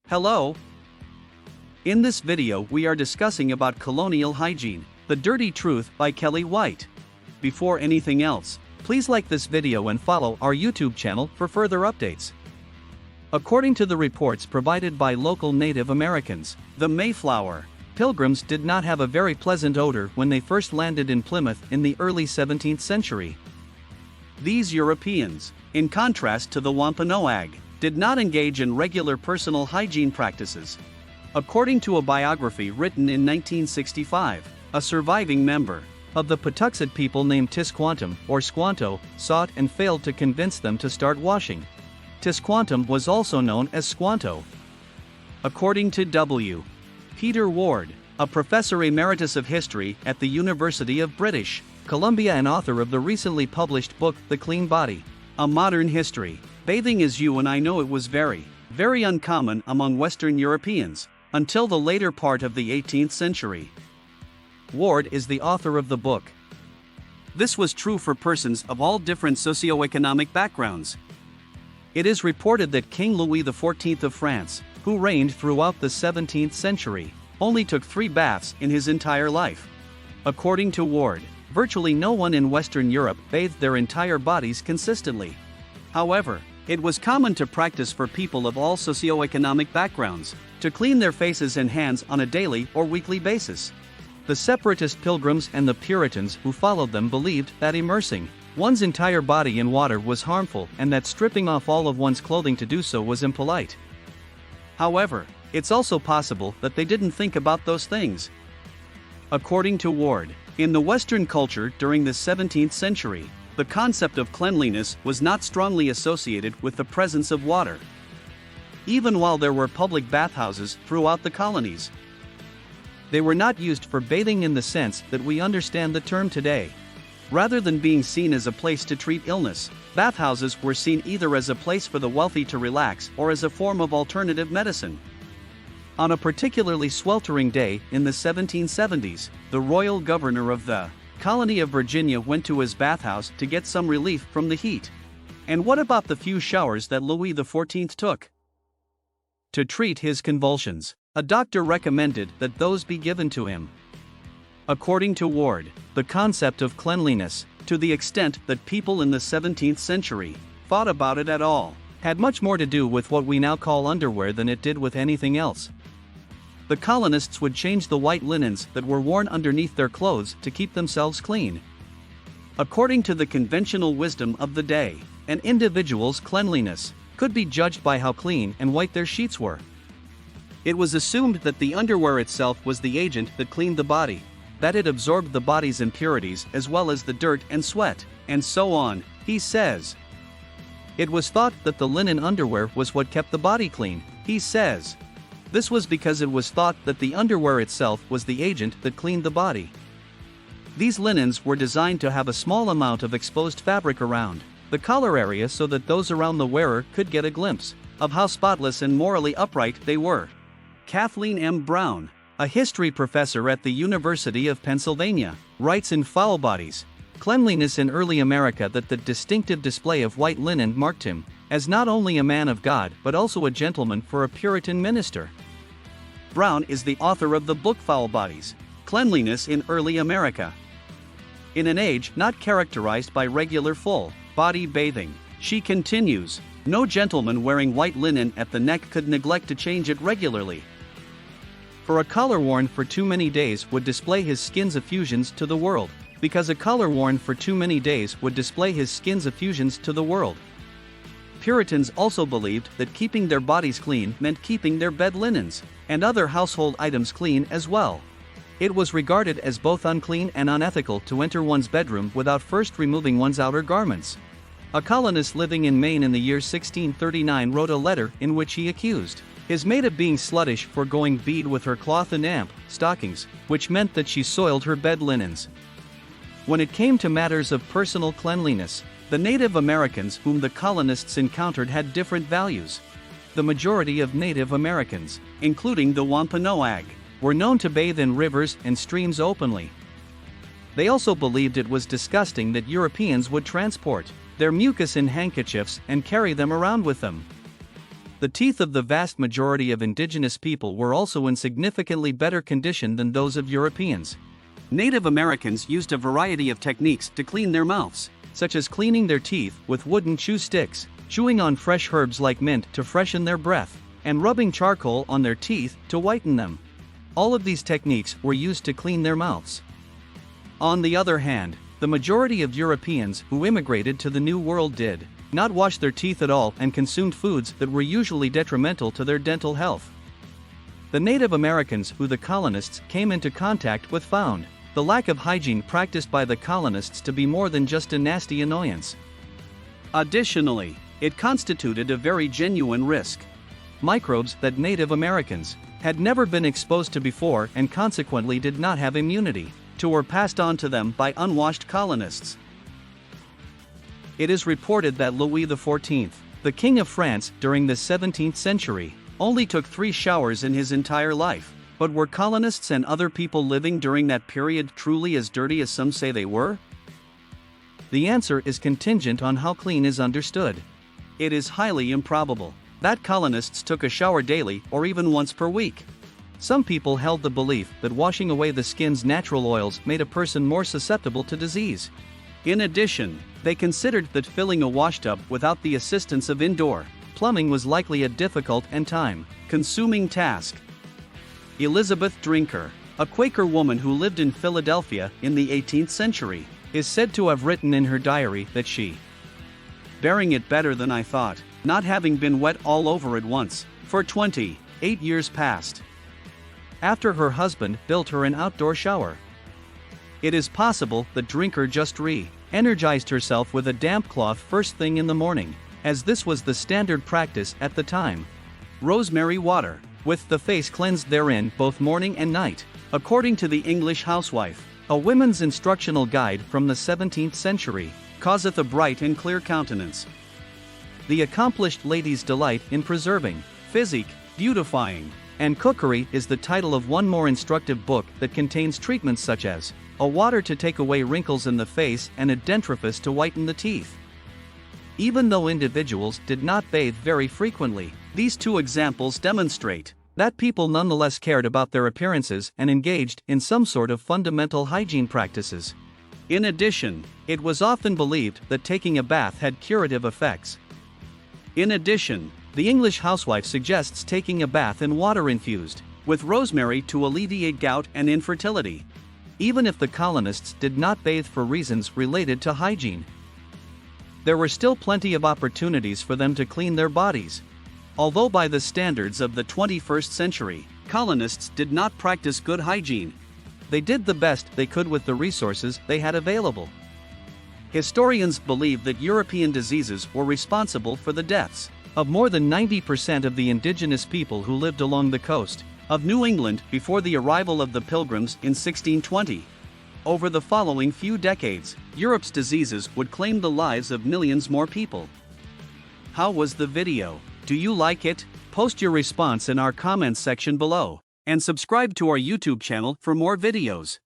Hello. In this video we are discussing about Colonial Hygiene, The Dirty Truth by Kelly White. Before anything else, please like this video and follow our YouTube channel for further updates. According to the reports provided by local Native Americans, the Mayflower Pilgrims did not have a very pleasant odor when they first landed in Plymouth in the early 17th century. These Europeans, in contrast to the Wampanoag, did not engage in regular personal hygiene practices. According to a biography written in 1965, a surviving member of the Patuxet people named Tisquantum or Squanto sought and failed to convince them to start washing. Tisquantum was also known as Squanto. According to W. Peter Ward, a professor emeritus of history at the University of British Columbia and author of the recently published book The Clean Body, A Modern History, bathing as you and I know it was very, very uncommon among Western Europeans until the later part of the 18th century. Ward is the author of the book. This was true for persons of all different socioeconomic backgrounds. It is reported that King Louis XIV of France, who reigned throughout the 17th century, only took 3 baths in his entire life. According to Ward, virtually no one in Western Europe bathed their entire bodies consistently. However, it was common to practice for people of all socioeconomic backgrounds to clean their faces and hands on a daily or weekly basis. The separatist Pilgrims and the Puritans who followed them believed that immersing one's entire body in water was harmful and that stripping off all of one's clothing to do so was impolite. However, it's also possible that they didn't think about those things. According to Ward, in the Western culture during the 17th century, the concept of cleanliness was not strongly associated with the presence of water, even while there were public bathhouses throughout the colonies. They were not used for bathing in the sense that we understand the term today. Rather than being seen as a place to treat illness, bathhouses were seen either as a place for the wealthy to relax or as a form of alternative medicine. On a particularly sweltering day in the 1770s, the royal governor of the colony of Virginia went to his bathhouse to get some relief from the heat. And what about the few showers that Louis XIV took? To treat his convulsions, a doctor recommended that those be given to him. According to Ward, the concept of cleanliness, to the extent that people in the 17th century thought about it at all, had much more to do with what we now call underwear than it did with anything else. The colonists would change the white linens that were worn underneath their clothes to keep themselves clean. According to the conventional wisdom of the day, an individual's cleanliness could be judged by how clean and white their sheets were. It was assumed that the underwear itself was the agent that cleaned the body, that it absorbed the body's impurities as well as the dirt and sweat, and so on, he says. It was thought that the linen underwear was what kept the body clean, he says. This was because it was thought that the underwear itself was the agent that cleaned the body. These linens were designed to have a small amount of exposed fabric around the collar area so that those around the wearer could get a glimpse of how spotless and morally upright they were. Kathleen M. Brown, a history professor at the University of Pennsylvania, writes in Foul Bodies, Cleanliness in Early America that the distinctive display of white linen marked him as not only a man of God but also a gentleman for a Puritan minister. Brown is the author of the book Foul Bodies, Cleanliness in Early America. In an age not characterized by regular full-body bathing, she continues, no gentleman wearing white linen at the neck could neglect to change it regularly. For a collar worn for too many days would display his skin's effusions to the world, because a collar worn for too many days would display his skin's effusions to the world. Puritans also believed that keeping their bodies clean meant keeping their bed linens and other household items clean as well. It was regarded as both unclean and unethical to enter one's bedroom without first removing one's outer garments. A colonist living in Maine in the year 1639 wrote a letter in which he accused his maid of being sluttish for going bead with her cloth and amp stockings, which meant that she soiled her bed linens. When it came to matters of personal cleanliness, the Native Americans whom the colonists encountered had different values. The majority of Native Americans, including the Wampanoag, were known to bathe in rivers and streams openly. They also believed it was disgusting that Europeans would transport their mucus in handkerchiefs and carry them around with them. The teeth of the vast majority of indigenous people were also in significantly better condition than those of Europeans. Native Americans used a variety of techniques to clean their mouths, such as cleaning their teeth with wooden chew sticks, chewing on fresh herbs like mint to freshen their breath, and rubbing charcoal on their teeth to whiten them. All of these techniques were used to clean their mouths. On the other hand, the majority of Europeans who immigrated to the New World did not wash their teeth at all and consumed foods that were usually detrimental to their dental health. The Native Americans who the colonists came into contact with found the lack of hygiene practiced by the colonists to be more than just a nasty annoyance. Additionally, it constituted a very genuine risk. Microbes that Native Americans had never been exposed to before and consequently did not have immunity to were passed on to them by unwashed colonists. It is reported that Louis XIV, the King of France during the 17th century, only took 3 showers in his entire life. But were colonists and other people living during that period truly as dirty as some say they were? The answer is contingent on how clean is understood. It is highly improbable that colonists took a shower daily or even once per week. Some people held the belief that washing away the skin's natural oils made a person more susceptible to disease. In addition, they considered that filling a washtub without the assistance of indoor plumbing was likely a difficult and time-consuming task. Elizabeth Drinker, a Quaker woman who lived in Philadelphia in the 18th century, is said to have written in her diary that she bearing it better than I thought, not having been wet all over at once, for 28 years past. After her husband built her an outdoor shower. It is possible that Drinker just re-energized herself with a damp cloth first thing in the morning, as this was the standard practice at the time. Rosemary water, with the face cleansed therein both morning and night, according to the English Housewife, a women's instructional guide from the 17th century, causeth a bright and clear countenance. The accomplished lady's delight in preserving physique, beautifying, and cookery is the title of one more instructive book that contains treatments such as a water to take away wrinkles in the face and a dentifrice to whiten the teeth. Even though individuals did not bathe very frequently, these 2 examples demonstrate that people nonetheless cared about their appearances and engaged in some sort of fundamental hygiene practices. In addition, it was often believed that taking a bath had curative effects. In addition, the English housewife suggests taking a bath in water infused with rosemary to alleviate gout and infertility, even if the colonists did not bathe for reasons related to hygiene. There were still plenty of opportunities for them to clean their bodies. Although by the standards of the 21st century, colonists did not practice good hygiene, they did the best they could with the resources they had available. Historians believe that European diseases were responsible for the deaths of more than 90% of the indigenous people who lived along the coast of New England before the arrival of the Pilgrims in 1620. Over the following few decades, Europe's diseases would claim the lives of millions more people. How was the video? Do you like it? Post your response in our comments section below, and subscribe to our YouTube channel for more videos.